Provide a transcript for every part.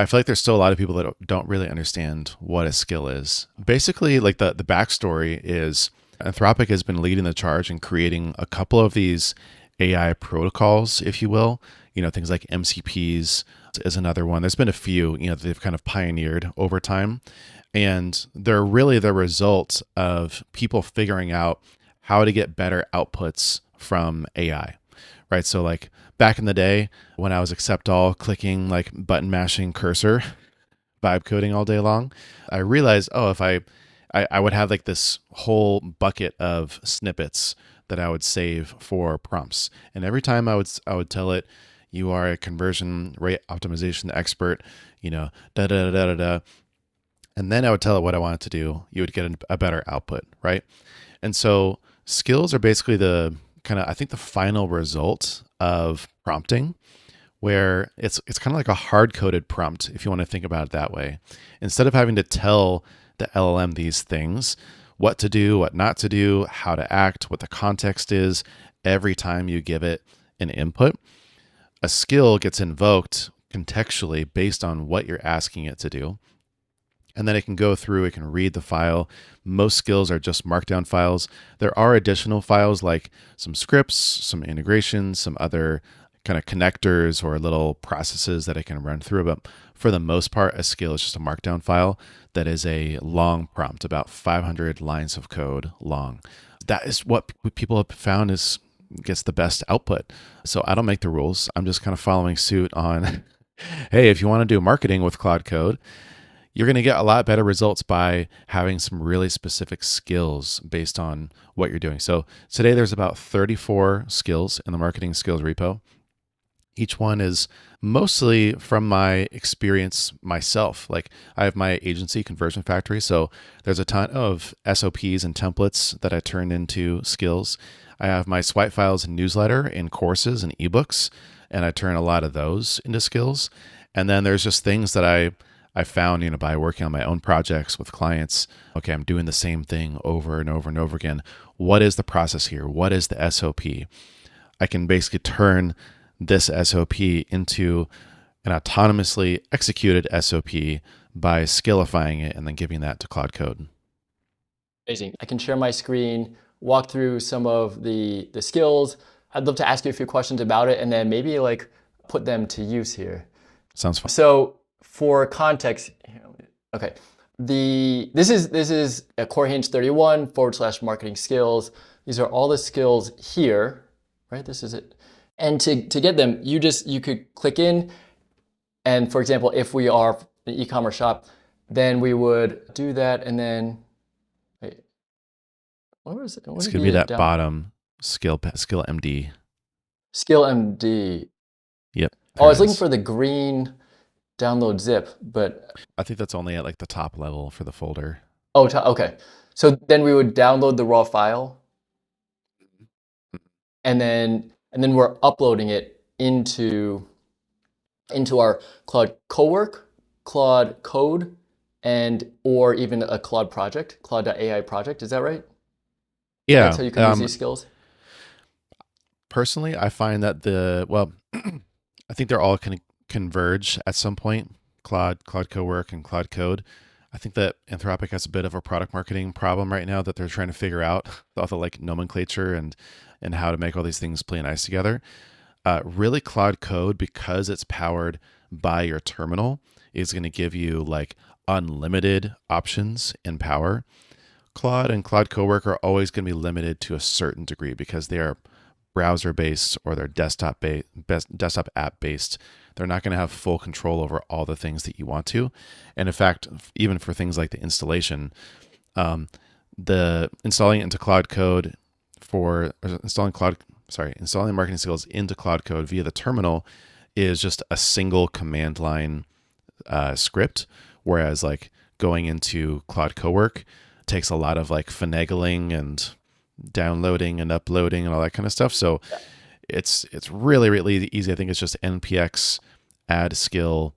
I feel like there's still a lot of people that don't really understand what a skill is. Basically, like the backstory is Anthropic has been leading the charge in creating a couple of these AI protocols, if you will. Things like MCPs is another one. There's been a few, that they've kind of pioneered over time. And they're really the result of people figuring out how to get better outputs from AI, right? So like back in the day when I was accept all clicking like button mashing cursor, vibe coding all day long, I realized, oh, if I would have like this whole bucket of snippets that I would save for prompts. And every time I would tell it, you are a conversion rate optimization expert, da da da da da. And then I would tell it what I wanted to do. You would get a better output, right? And so skills are basically the kind of, I think, the final result of prompting, where it's kind of like a hard-coded prompt, if you want to think about it that way. Instead of having to tell the LLM these things, what to do, what not to do, how to act, what the context is, every time you give it an input, a skill gets invoked contextually based on what you're asking it to do. And then it can go through, it can read the file. Most skills are just markdown files. There are additional files like some scripts, some integrations, some other kind of connectors or little processes that it can run through. But for the most part, a skill is just a markdown file that is a long prompt, about 500 lines of code long. That is what people have found gets the best output. So I don't make the rules. I'm just kind of following suit on, hey, if you want to do marketing with Claude Code, you're going to get a lot better results by having some really specific skills based on what you're doing. So today there's about 34 skills in the marketing skills repo. Each one is mostly from my experience myself. Like I have my agency Conversion Factory. So there's a ton of SOPs and templates that I turned into skills. I have my swipe files and newsletter and courses and ebooks, and I turn a lot of those into skills. And then there's just things that I found, by working on my own projects with clients. Okay, I'm doing the same thing over and over and over again. What is the process here? What is the SOP? I can basically turn this SOP into an autonomously executed SOP by skillifying it and then giving that to Claude Code. Amazing. I can share my screen, walk through some of the skills. I'd love to ask you a few questions about it and then maybe like put them to use here. Sounds fun. So for context, okay, this is a core Haines 31 / marketing skills. These are all the skills here, right? This is it. And to get them, you could click in, and for example, if we are an e-commerce shop, then we would do that, and then wait, what was it? It's gonna be that bottom skill MD. Skill MD. Yep. Oh, I was looking for the green download zip, but I think that's only at like the top level for the folder. Oh, okay. So then we would download the raw file, and then we're uploading it into our Claude Cowork, Claude Code, or even a Claude project, Claude.ai project. Is that right? Yeah. That's how you can use these skills. Personally, I find that I think they're all kind of converge at some point. Claude Cowork, and Claude Code. I think that Anthropic has a bit of a product marketing problem right now that they're trying to figure out all the like nomenclature and how to make all these things play nice together. Really, Claude Code, because it's powered by your terminal, is going to give you like unlimited options in power. Claude and Claude Cowork are always going to be limited to a certain degree because they are browser based or they're desktop app based. They're not going to have full control over all the things that you want to. And in fact, even for things like the installation, the installing into Claude Code installing marketing skills into Claude Code via the terminal is just a single command line script, whereas like going into Claude Cowork takes a lot of like finagling and downloading and uploading and all that kind of stuff. So it's really, really easy. I think it's just npx add skill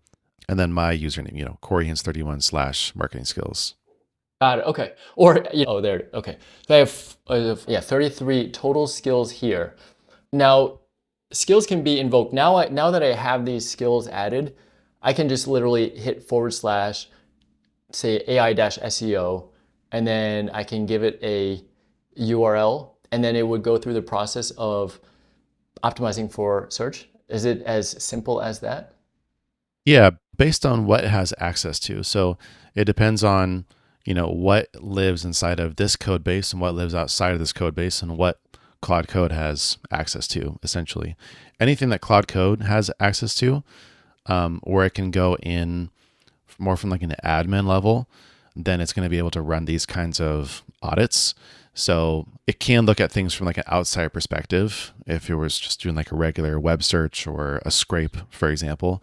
and then my username, Haines31 / marketing skills. Got it. Okay. Or there. Okay. So I have 33 total skills here. Now, skills can be invoked. Now that I have these skills added, I can just literally hit forward slash, say AI-SEO, and then I can give it a URL, and then it would go through the process of optimizing for search. Is it as simple as that? Yeah, based on what it has access to. So it depends on, what lives inside of this code base and what lives outside of this code base and what Claude Code has access to, essentially. Anything that Claude Code has access to, or it can go in more from like an admin level, then it's going to be able to run these kinds of audits. So it can look at things from like an outside perspective if it was just doing like a regular web search or a scrape, for example.